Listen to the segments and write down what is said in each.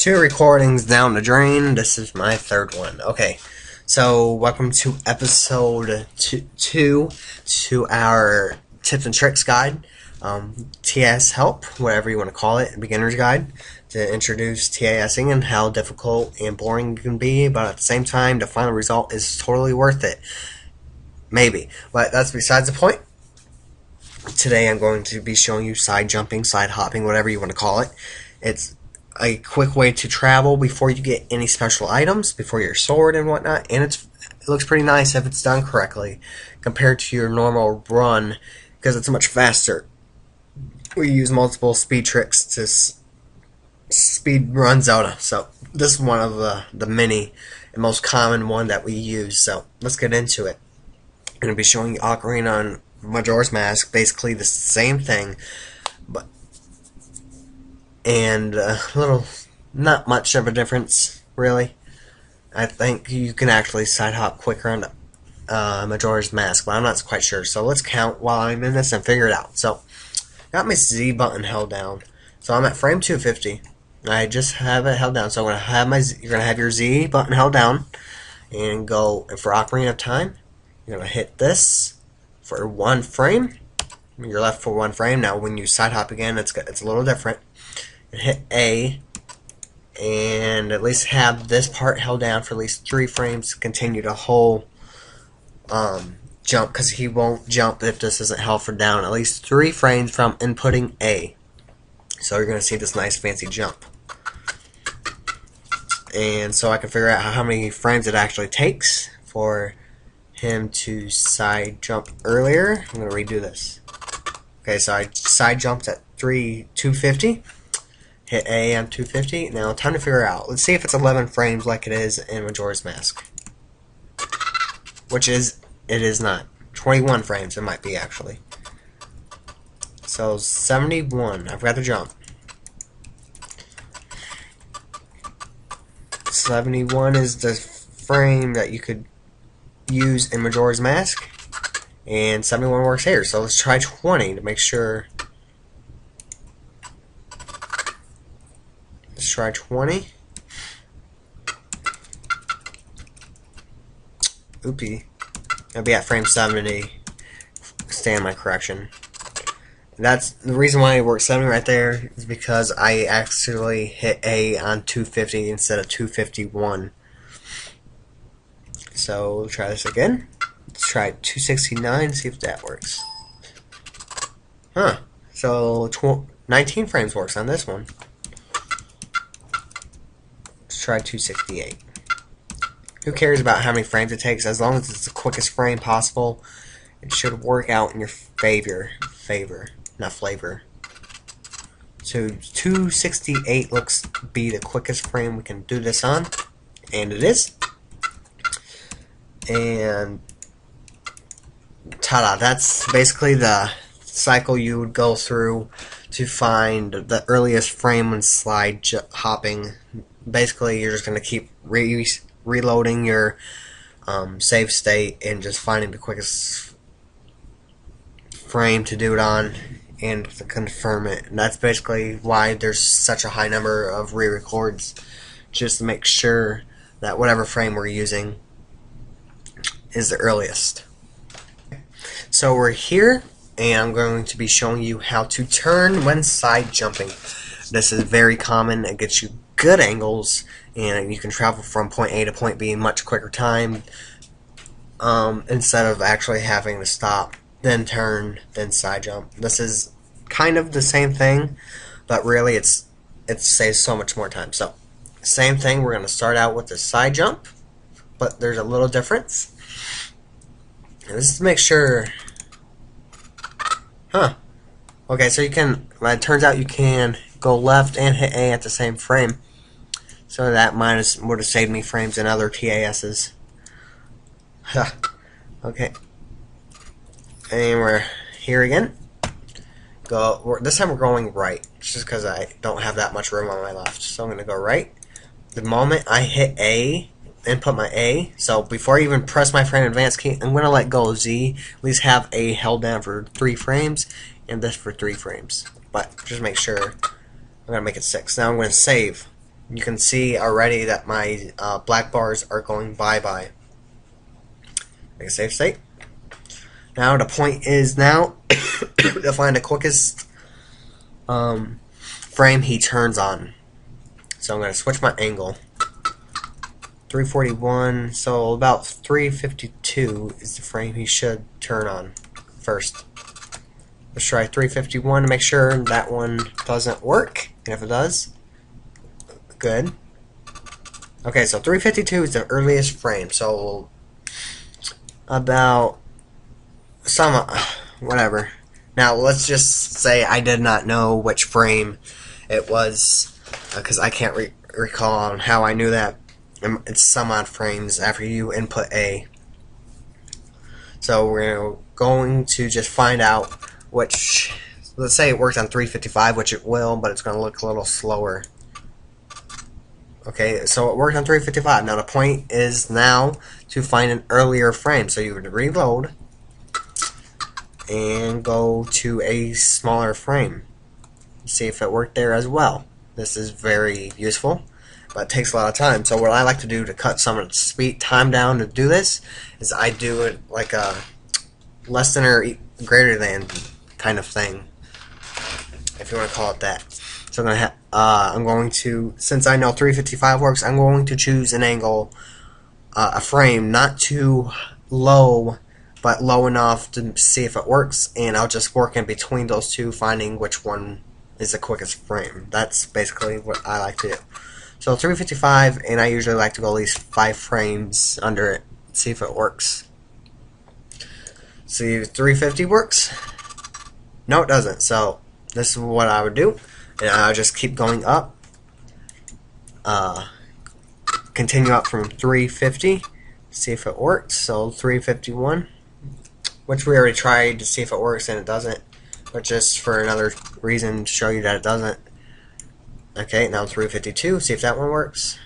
Two recordings down the drain. This is my third one. Okay, so welcome to episode two to our tips and tricks guide. TAS help, whatever you want to call it, beginner's guide to introduce TASing and how difficult and boring it can be, but at the same time, the final result is totally worth it. Maybe, but that's besides the point. Today I'm going to be showing you side jumping, side hopping, whatever you want to call it. It's a quick way to travel before you get any special items, before your sword and whatnot, and it looks pretty nice if it's done correctly compared to your normal run, because it's much faster. We use multiple speed tricks to speed run Zelda, so this is one of the many and most common one that we use, so let's get into it. I'm going to be showing you Ocarina and Majora's Mask, basically the same thing, but and a little, not much of a difference, really. I think you can actually side hop quicker on Majora's Mask, but I'm not quite sure. So let's count while I'm in this and figure it out. So, got my Z button held down. So I'm at frame 250. I just have it held down. So I'm gonna have you're gonna have your Z button held down, and go. And for Ocarina of Time, you're gonna hit this for 1 frame. You're left for 1 frame. Now, when you side hop again, it's a little different. Hit A and at least have this part held down for at least 3 frames to continue the whole jump, because he won't jump if this isn't held for down at least 3 frames from inputting A. So you're going to see this nice fancy jump. And so I can figure out how many frames it actually takes for him to side jump earlier. I'm going to redo this. Okay, so I side jumped at 250. Hit A on 250. Now, time to figure out. Let's see if it's 11 frames like it is in Majora's Mask. Which it is not. 21 frames it might be, actually. So, 71. I've got to jump. 71 is the frame that you could use in Majora's Mask. And 71 works here. So, let's try 20 to make sure. Let's try 20. Oopie. I'll be at frame 70. Stand my correction. That's the reason why it works 70 right there, is because I actually hit A on 250 instead of 251. So we'll try this again. Let's try 269, see if that works. Huh. So 19 frames works on this one. Try 268. Who cares about how many frames it takes? As long as it's the quickest frame possible, it should work out in your favor, not flavor. So 268 looks to be the quickest frame we can do this on, and it is. And ta-da! That's basically the cycle you would go through to find the earliest frame when slide hopping. Basically, you're just going to keep reloading your save state and just finding the quickest frame to do it on and to confirm it. And that's basically why there's such a high number of re-records, just to make sure that whatever frame we're using is the earliest. So we're here, and I'm going to be showing you how to turn when side jumping. This is very common. It gets you good angles, and you can travel from point A to point B in much quicker time, instead of actually having to stop, then turn, then side jump. This is kind of the same thing, but really it saves so much more time. So same thing, we're going to start out with the side jump, but there's a little difference. And this is to make sure. Okay, so you can, it turns out you can go left and hit A at the same frame. So that would have saved me frames in other TASs. Okay. And we're here again. This time we're going right, just because I don't have that much room on my left. So I'm going to go right. The moment I hit A, input my A, so before I even press my frame advance key, I'm going to let go of Z. At least have A held down for 3 frames, and this for 3 frames. But just make sure, I'm going to make it 6. Now I'm going to save. you can see already that my black bars are going bye-bye. Make a safe state. Now the point is now to find the quickest frame he turns on. So I'm going to switch my angle. 341, so about 352 is the frame he should turn on first. Let's try 351 to make sure that one doesn't work. And if it does, good. Okay, so 352 is the earliest frame. So about some whatever. Now let's just say I did not know which frame it was because I can't recall on how I knew that. It's some odd frames after you input A. So we're going to just find out which, let's say it works on 355, which it will, but it's going to look a little slower. Okay, so it worked on 355. Now the point is now to find an earlier frame. So you would reload and go to a smaller frame. See if it worked there as well. This is very useful, but it takes a lot of time. So what I like to do to cut some of the time down to do this is I do it like a less than or greater than kind of thing, if you want to call it that. So I'm going to, since I know 355 works, I'm going to choose an angle, a frame not too low, but low enough to see if it works, and I'll just work in between those two, finding which one is the quickest frame. That's basically what I like to do. So 355, and I usually like to go at least 5 frames under it, see if it works. See if 350 works. No, it doesn't. So this is what I would do, and I'll just keep going up. Continue up from 350, see if it works. So 351, which we already tried to see if it works, and it doesn't. But just for another reason to show you that it doesn't. Okay, now 352, see if that one works.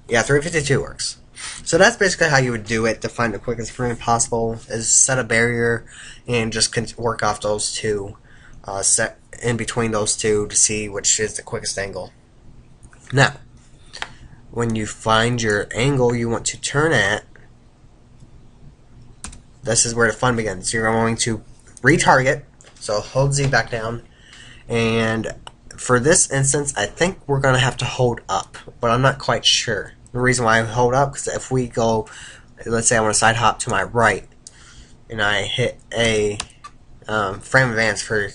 Yeah, 352 works. So that's basically how you would do it to find the quickest frame possible, is set a barrier and just work off those two, set in between those two to see which is the quickest angle. Now, when you find your angle you want to turn at, this is where the fun begins. You're going to retarget, so hold Z back down, and for this instance I think we're going to have to hold up, but I'm not quite sure. The reason why I hold up, because if we go, let's say I want to side hop to my right, and I hit A, frame advance for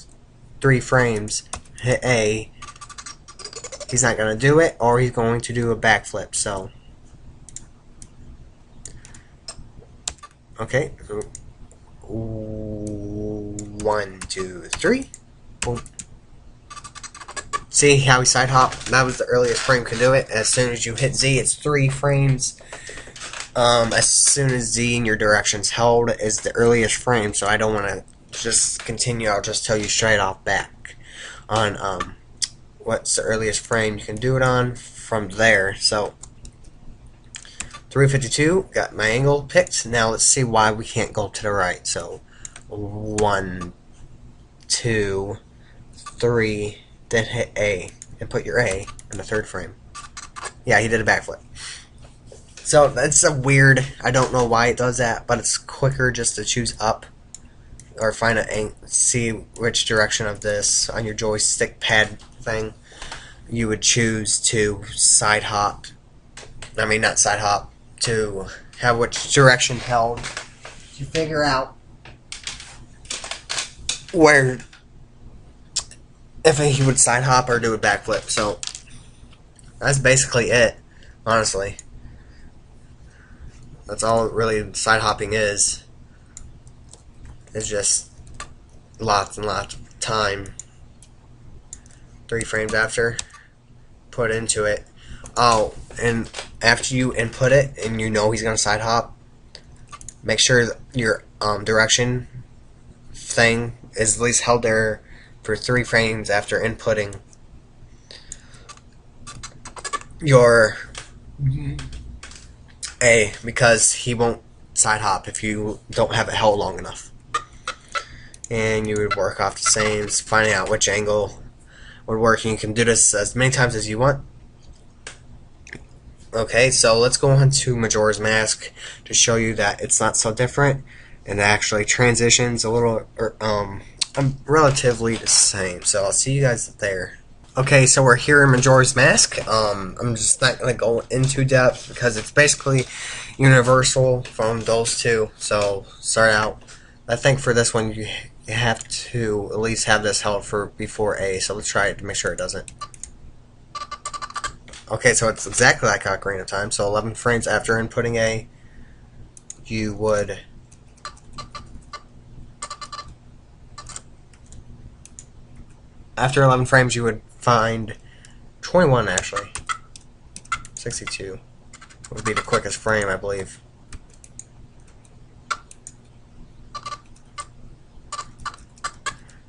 3 frames, hit A, he's not going to do it, or he's going to do a backflip. So okay, 1, 2, 3, boom. See how he side hop? That was the earliest frame could do it. As soon as you hit Z, it's 3 frames. As soon as Z in your direction's held is the earliest frame, so I don't want to just continue. I'll just tell you straight off back on what's the earliest frame you can do it on from there. So 352, got my angle picked. Now let's see why we can't go to the right. So 1, 2, 3, then hit A and put your A in the 3rd frame. Yeah, he did a backflip. So that's a weird, I don't know why it does that, but it's quicker just to choose up or find see which direction of this on your joystick pad thing you would choose to side hop. I mean, not side hop, to have which direction held. You figure out where, if he would side hop or do a backflip. So that's basically it, honestly. That's all really side hopping is. It's just lots and lots of time. 3 frames after, put into it. Oh, and after you input it and you know he's gonna side hop, make sure your direction thing is at least held there for 3 frames after inputting your A, because he won't side hop if you don't have it held long enough. And you would work off the same, finding out which angle would work. And you can do this as many times as you want. Okay, so let's go on to Majora's Mask to show you that it's not so different, and it actually transitions a little, relatively the same. So I'll see you guys there. Okay, so we're here in Majora's Mask. I'm just not going to go into depth because it's basically universal from those two. So start out. I think for this one you have to at least have this held for before A. So let's try it to make sure it doesn't. Okay, so it's exactly like Ocarina of Time. So 11 frames after inputting A, you would after 11 frames you would find 21 actually. 62 would be the quickest frame, I believe.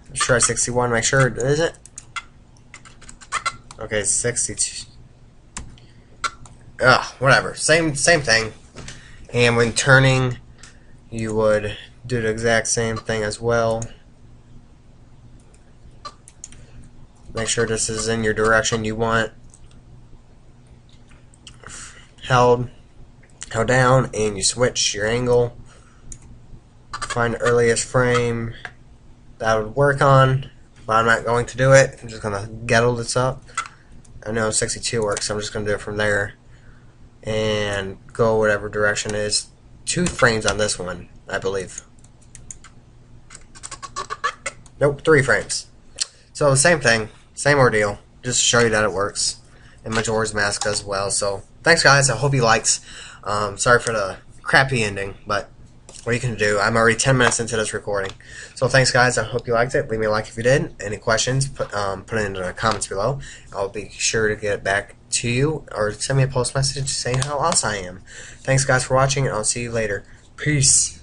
Let's try 61, make sure it isn't. Okay, 62. Ugh, whatever. Same thing. And when turning, you would do the exact same thing as well. Make sure this is in your direction you want. Held down, and you switch your angle. Find the earliest frame that would work on, but I'm not going to do it. I'm just going to gettle this up. I know 62 works, so I'm just going to do it from there. And go whatever direction it is. 2 frames on this one, I believe. Nope, 3 frames. So same thing, same ordeal. Just to show you that it works. And Majora's Mask as well. So thanks guys, I hope you liked. Sorry for the crappy ending, but what are you going to do? I'm already 10 minutes into this recording. So thanks guys, I hope you liked it. Leave me a like if you did. Any questions, put it in the comments below. I'll be sure to get back to you, or send me a post message saying how awesome I am. Thanks guys for watching, and I'll see you later. Peace.